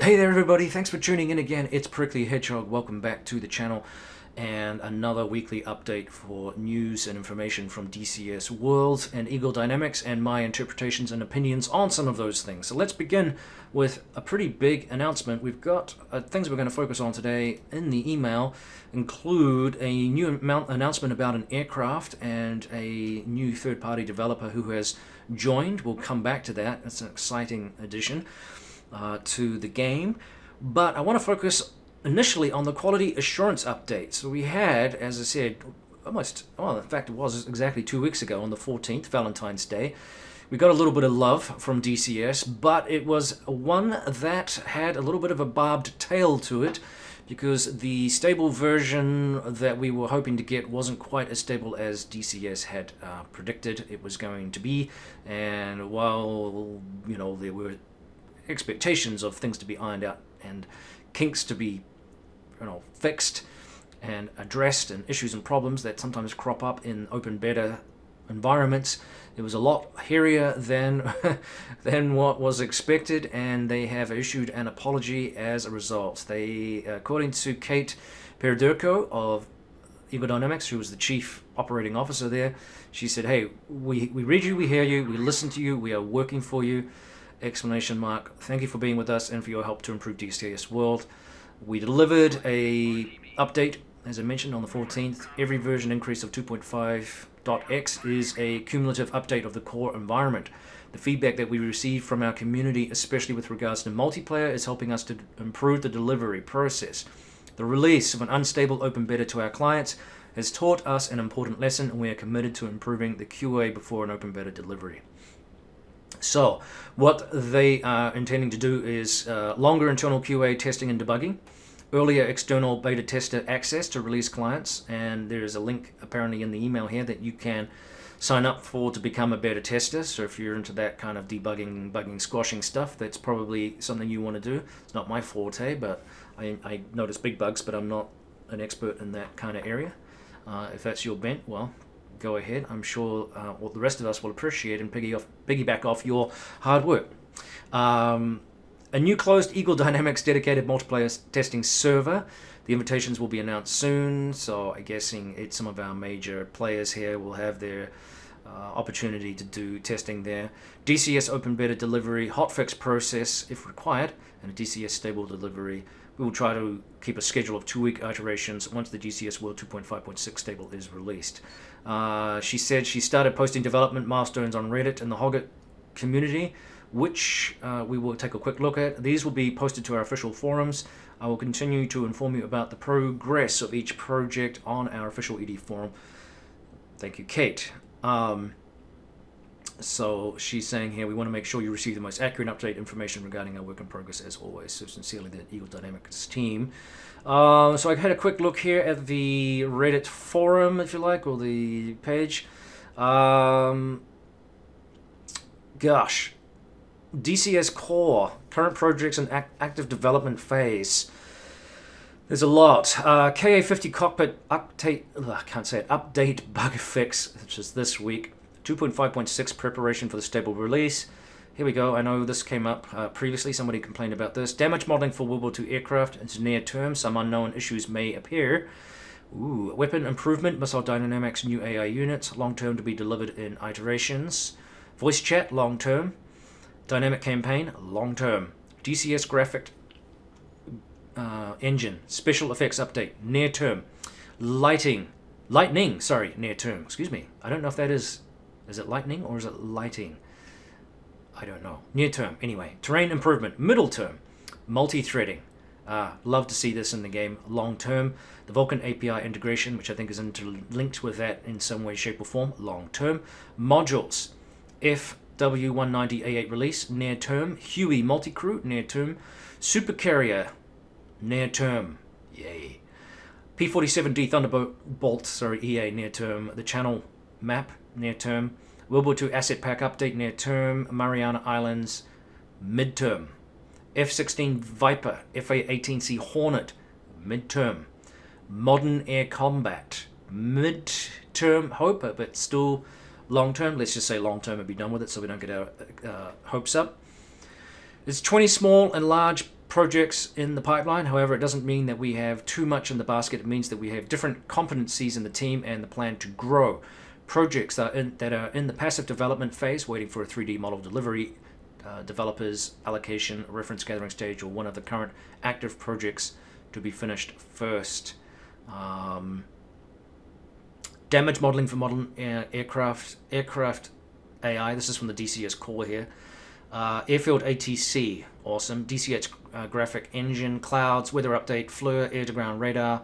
Hey there everybody, thanks for tuning in again. It's Prickly Hedgehog. Welcome back to the channel and another weekly update for news and information from DCS World and Eagle Dynamics and my interpretations and opinions on some of those things. So let's begin with a pretty big announcement. We've got things we're going to focus on today in the email include a new announcement about an aircraft and a new third-party developer who has joined. We'll come back to that. It's an exciting addition to the game, but I want to focus initially on the quality assurance update. So we had, as I said, in fact it was exactly 2 weeks ago on the 14th, Valentine's Day, we got a little bit of love from DCS, but it was one that had a little bit of a barbed tail to it because the stable version that we were hoping to get wasn't quite as stable as DCS had predicted it was going to be. And while, there were expectations of things to be ironed out and kinks to be fixed and addressed, and issues and problems that sometimes crop up in open beta environments, it was a lot hairier than than what was expected, and they have issued an apology as a result. They, according to Kate Perderko of Eagle Dynamics, who was the chief operating officer there, she said, "Hey, we read you, we hear you, we listen to you, we are working for you. ! Thank you for being with us and for your help to improve DCS World. We delivered a update, as I mentioned, on the 14th. Every version increase of 2.5.x is a cumulative update of the core environment. The feedback that we received from our community, especially with regards to multiplayer, is helping us to improve the delivery process. The release of an unstable open beta to our clients has taught us an important lesson, and we are committed to improving the QA before an open beta delivery." So what they are intending to do is longer internal QA testing and debugging, earlier external beta tester access to release clients, and there is a link apparently in the email here that you can sign up for to become a beta tester. So if you're into that kind of debugging, bugging, squashing stuff, that's probably something you want to do. It's not my forte, but I notice big bugs, but I'm not an expert in that kind of area. If that's your bent, well, go ahead. I'm sure what the rest of us will appreciate and piggyback off your hard work. A new closed Eagle Dynamics dedicated multiplayer testing server. The invitations will be announced soon, so I'm guessing some of our major players here will have their opportunity to do testing there. DCS open beta delivery, hotfix process if required, and a DCS stable delivery. We will try to keep a schedule of 2-week iterations once the DCS World 2.5.6 stable is released. She said she started posting development milestones on Reddit and the Hoggit community, which we will take a quick look at. These will be posted to our official forums. I will continue to inform you about the progress of each project on our official ED forum. Thank you, Kate. So she's saying here, we want to make sure you receive the most accurate update information regarding our work in progress as always. So sincerely, the Eagle Dynamics team. So I had a quick look here at the Reddit forum, if you like, or the page. Gosh. DCS Core, current projects in active development phase. There's a lot. KA50 cockpit update, update bug fix, which is this week. 2.5.6 preparation for the stable release. Here we go. I know this came up previously. Somebody complained about this. Damage modeling for World War II aircraft. It's near term. Some unknown issues may appear. Weapon improvement. Missile dynamics. New AI units. Long term to be delivered in iterations. Voice chat. Long term. Dynamic campaign. Long term. DCS graphic engine. Special effects update. Near term. Lightning. Near term. Excuse me. I don't know if that is it lightning or is it lighting? I don't know. Near term. Anyway. Terrain improvement. Middle term. Multi-threading. Love to see this in the game. Long term. The Vulkan API integration, which I think is interlinked with that in some way, shape, or form. Long term. Modules. FW190A8 release. Near term. Huey multi-crew. Near term. SuperCarrier. Near term. Yay. P-47D Thunderbolt, EA, near term. The channel map, near term. World War II Asset Pack Update, near term. Mariana Islands, midterm. F-16 Viper, FA-18C Hornet, midterm. Modern Air Combat, midterm hope, but still long term. Let's just say long term and be done with it so we don't get our hopes up. There's 20 small and large projects in the pipeline. However, it doesn't mean that we have too much in the basket. It means that we have different competencies in the team and the plan to grow. Projects that are in the passive development phase, waiting for a 3D model delivery, developers, allocation, reference gathering stage, or one of the current active projects to be finished first. Damage modeling for modern aircraft AI. This is from the DCS core here. Airfield ATC, awesome. DCS graphic engine, clouds, weather update, FLIR, air-to-ground radar,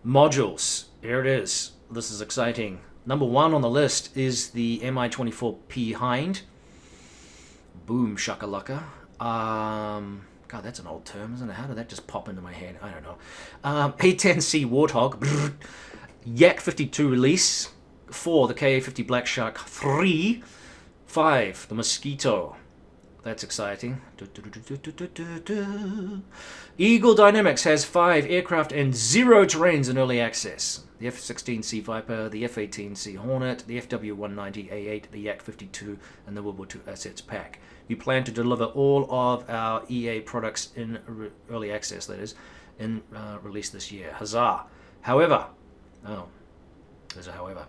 modules. Here it is. This is exciting. Number 1 on the list is the Mi-24P Hind. Boom shakalaka. God, that's an old term, isn't it? How did that just pop into my head? I don't know. A10C Warthog. Yak 52 release. 4, the KA-50 Black Shark. 3, 5, the Mosquito. That's exciting. Eagle Dynamics has 5 aircraft and 0 terrains in early access. The F-16C Viper, the F-18C Hornet, the FW-190A8, the Yak-52, and the World War II Assets Pack. We plan to deliver all of our EA products in early access, that is, in release this year. Huzzah! However, there's a however.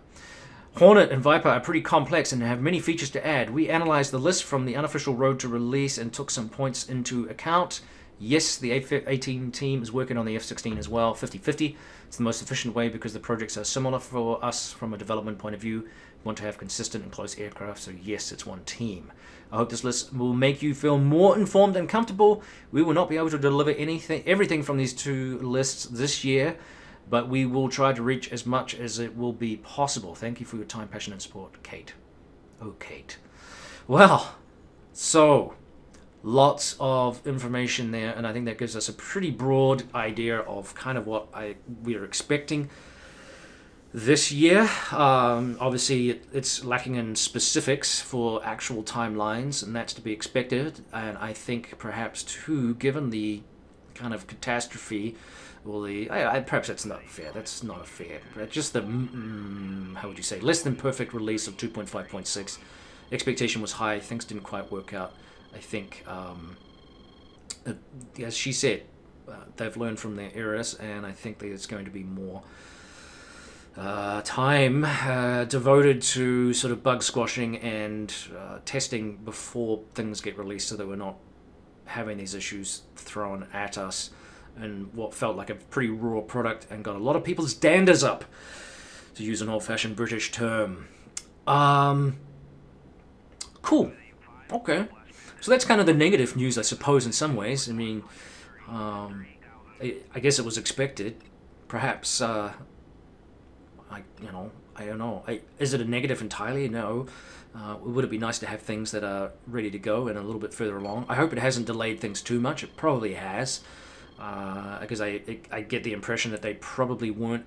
Hornet and Viper are pretty complex and have many features to add. We analyzed the list from the unofficial road to release and took some points into account. Yes, the F-18 team is working on the F-16 as well, 50-50. It's the most efficient way because the projects are similar for us from a development point of view. We want to have consistent and close aircraft, so yes, it's one team. I hope this list will make you feel more informed and comfortable. We will not be able to deliver everything from these 2 lists this year, but we will try to reach as much as it will be possible. Thank you for your time, passion, and support, Kate. Oh, Kate. Well, so lots of information there, and I think that gives us a pretty broad idea of kind of what we are expecting this year. Obviously, it's lacking in specifics for actual timelines, and that's to be expected. And I think perhaps too, given the kind of catastrophe, or perhaps that's not fair. That's not a fair. But just the how would you say, less than perfect release of 2.5.6. Expectation was high. Things didn't quite work out. I think, as she said, they've learned from their errors, and I think there's going to be more time devoted to sort of bug squashing and testing before things get released, so that we're not having these issues thrown at us and what felt like a pretty raw product and got a lot of people's danders up, to use an old-fashioned British term. Cool. Okay. So that's kind of the negative news, I suppose, in some ways. I mean, I guess it was expected. Perhaps, I don't know. Is it a negative entirely? No. Would it be nice to have things that are ready to go and a little bit further along? I hope it hasn't delayed things too much. It probably has. Because I get the impression that they probably weren't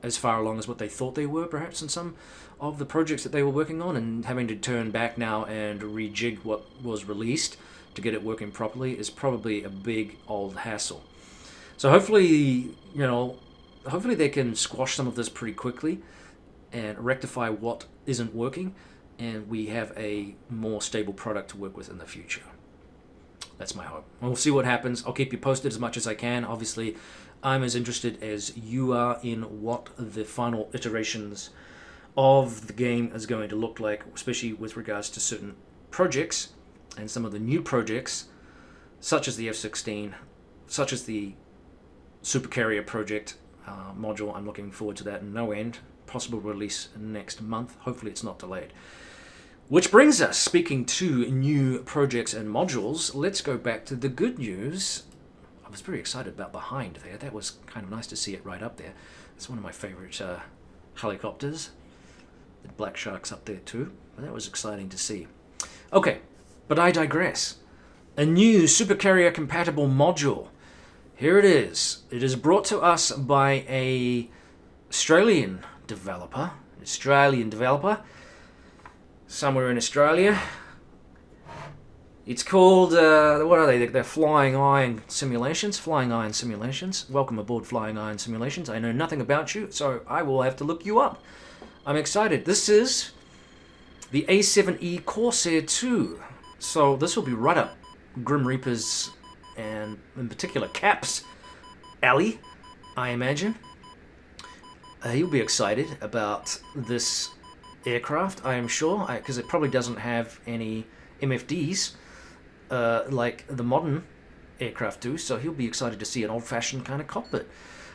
as far along as what they thought they were, perhaps, in some of the projects that they were working on, and having to turn back now and rejig what was released to get it working properly is probably a big old hassle. So hopefully they can squash some of this pretty quickly and rectify what isn't working, and we have a more stable product to work with in the future. That's my hope. We'll see what happens. I'll keep you posted as much as I can. Obviously, I'm as interested as you are in what the final iterations of the game is going to look like, especially with regards to certain projects and some of the new projects, such as the F-16, such as the SuperCarrier project module. I'm looking forward to that in no end. Possible release next month. Hopefully it's not delayed. Which brings us, speaking to new projects and modules, let's go back to the good news. I was very excited about the Hind there. That was kind of nice to see it right up there. It's one of my favorite helicopters. The Black Shark's up there too. But that was exciting to see. Okay, but I digress. A new SuperCarrier compatible module. Here it is. It is brought to us by a Australian developer. Somewhere in Australia. It's called, what are they? They're Flying Iron Simulations. Welcome aboard, Flying Iron Simulations. I know nothing about you, so I will have to look you up. I'm excited. This is the A7E Corsair 2. So this will be right up Grim Reaper's and in particular Cap's alley, I imagine. He'll be excited about this aircraft, I am sure, because it probably doesn't have any MFDs like the modern aircraft do, so he'll be excited to see an old-fashioned kind of cockpit.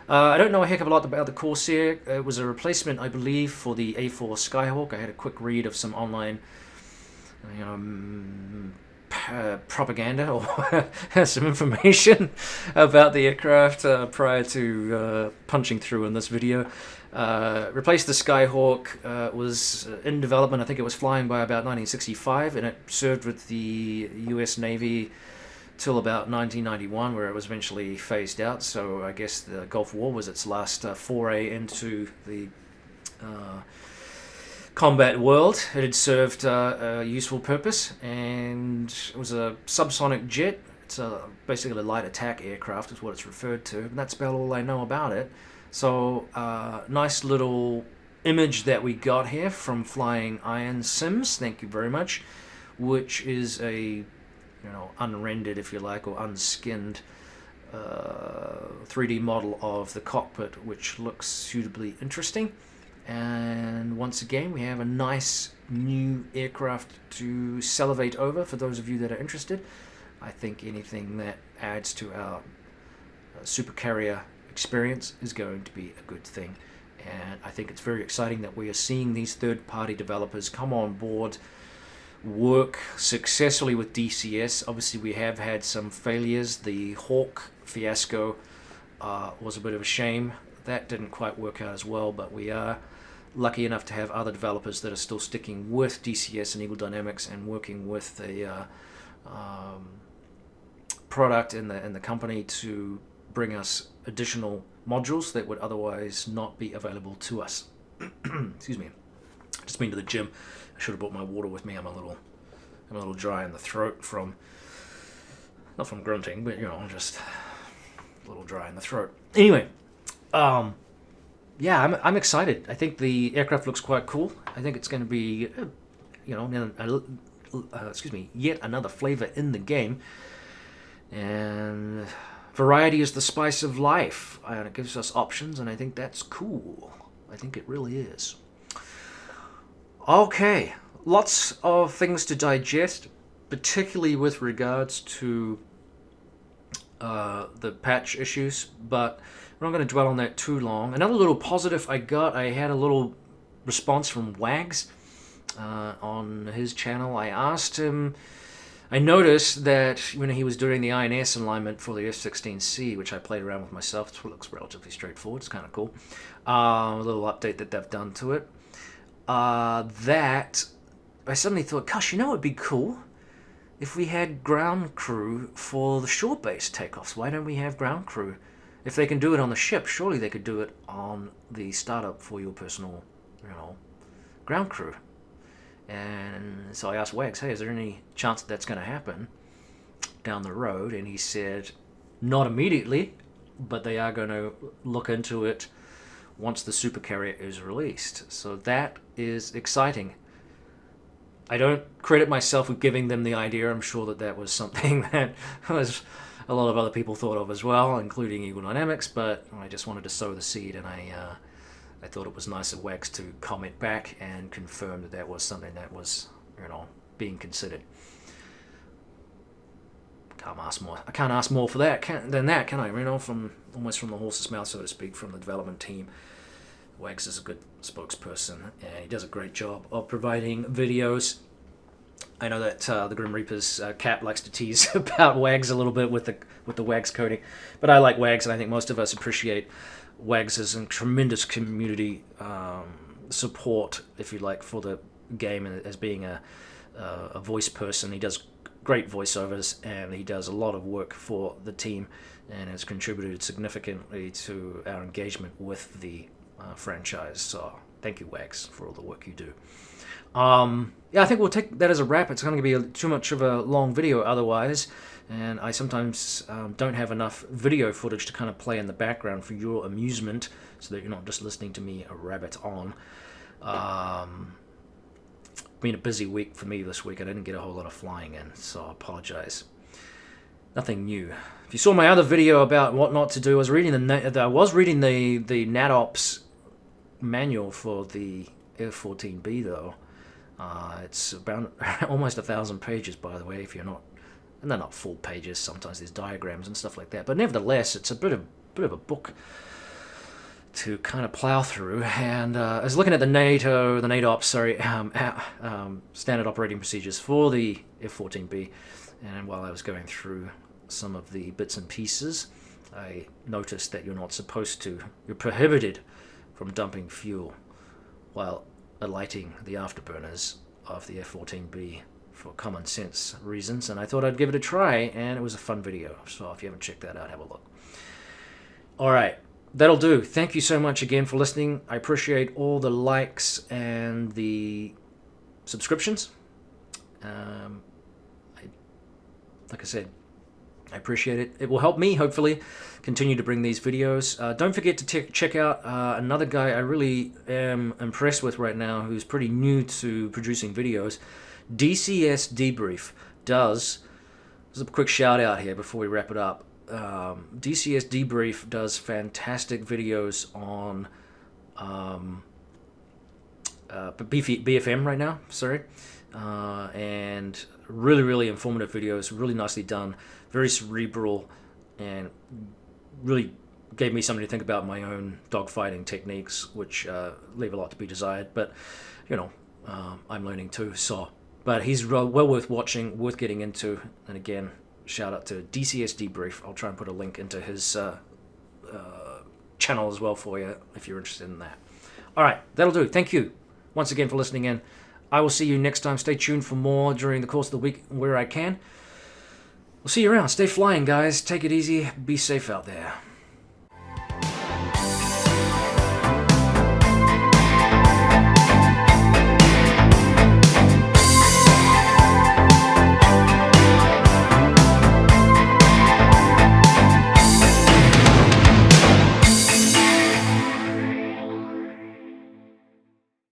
I don't know a heck of a lot about the Corsair. It was a replacement, I believe, for the A4 Skyhawk. I had a quick read of some online propaganda or some information about the aircraft prior to punching through in this video. Replaced the Skyhawk, was in development. I think it was flying by about 1965, and it served with the US Navy till about 1991, where it was eventually phased out. So I guess the Gulf War was its last foray into the combat world. It had served a useful purpose, and it was a subsonic jet. It's basically a light attack aircraft is what it's referred to, and that's about all I know about it. So nice little image that we got here from Flying Iron Sims, thank you very much, which is a unrendered, if you like, or unskinned 3D model of the cockpit, which looks suitably interesting. And once again, we have a nice new aircraft to salivate over for those of you that are interested. I think anything that adds to our SuperCarrier experience is going to be a good thing. And I think it's very exciting that we are seeing these third-party developers come on board, work successfully with DCS. Obviously, we have had some failures. The Hawk fiasco was a bit of a shame. That didn't quite work out as well, but we are lucky enough to have other developers that are still sticking with DCS and Eagle Dynamics and working with the product in the company to bring us additional modules that would otherwise not be available to us. Excuse me. Just been to the gym. I should have brought my water with me. I'm a little dry in the throat from, not from grunting, but just a little dry in the throat. Anyway, yeah, I'm excited. I think the aircraft looks quite cool. I think it's going to be, yet another flavor in the game. And variety is the spice of life. And it gives us options, and I think that's cool. I think it really is. Okay, lots of things to digest, particularly with regards to the patch issues, but we're not going to dwell on that too long. Another little positive I had a little response from Wags on his channel. I asked him, I noticed that when he was doing the INS alignment for the F-16C, which I played around with myself, it looks relatively straightforward, it's kind of cool, a little update that they've done to it, that I suddenly thought, gosh, it'd be cool if we had ground crew for the shore-based takeoffs. Why don't we have ground crew? If they can do it on the ship, surely they could do it on the startup for your personal, ground crew. And so I asked Wags, hey, is there any chance that's going to happen down the road? And he said, not immediately, but they are going to look into it once the SuperCarrier is released. So that is exciting. I don't credit myself with giving them the idea. I'm sure that was something that was a lot of other people thought of as well, including Eagle Dynamics, but I just wanted to sow the seed, and I thought it was nice of Wax to comment back and confirm that was something that was, being considered. I can't ask more for that than that, can I? From almost from the horse's mouth, so to speak, from the development team. Wags is a good spokesperson, and he does a great job of providing videos. I know that the Grim Reaper's Cap likes to tease about Wags a little bit with the Wags coding, but I like Wags, and I think most of us appreciate Wags as a tremendous community support, if you like, for the game, and as being a voice person. He does great voiceovers, and he does a lot of work for the team, and has contributed significantly to our engagement with the franchise. So thank you, Wags, for all the work you do. Yeah, I think we'll take that as a wrap. It's going to be too much of a long video otherwise, and I sometimes don't have enough video footage to kind of play in the background for your amusement, so that you're not just listening to me rabbit on. Been a busy week for me this week. I didn't get a whole lot of flying in, so I apologize. nothing new. If you saw my other video about what not to do, I was reading the NatOps manual for the F-14B though. It's about almost 1,000 pages, by the way. If you're not, and they're not full pages. Sometimes there's diagrams and stuff like that. But nevertheless, it's a bit of a book to kind of plow through. And I was looking at the NatOps, standard operating procedures for the F-14B, and while I was going through some of the bits and pieces, I noticed that you're prohibited from dumping fuel while alighting the afterburners of the F-14B for common sense reasons, and I thought I'd give it a try, and it was a fun video. So if you haven't checked that out, have a look. Alright, that'll do. Thank you so much again for listening. I appreciate all the likes and the subscriptions. Like I said, I appreciate it. It will help me, hopefully, continue to bring these videos. Don't forget to check out another guy I really am impressed with right now, who's pretty new to producing videos. DCS Debrief does, there's a quick shout out here before we wrap it up. DCS Debrief does fantastic videos on BFM right now, and really informative videos, really nicely done, very cerebral, and really gave me something to think about my own dogfighting techniques, which leave a lot to be desired, but you know, I'm learning too. But he's well worth watching, worth getting into. And again, shout out to DCS Debrief. I'll try and put a link into his channel as well for you if you're interested in that. All right, that'll do. Thank you once again for listening in. I will see you next time. Stay tuned for more during the course of the week where I can. We'll see you around. Stay flying, guys. Take it easy. Be safe out there.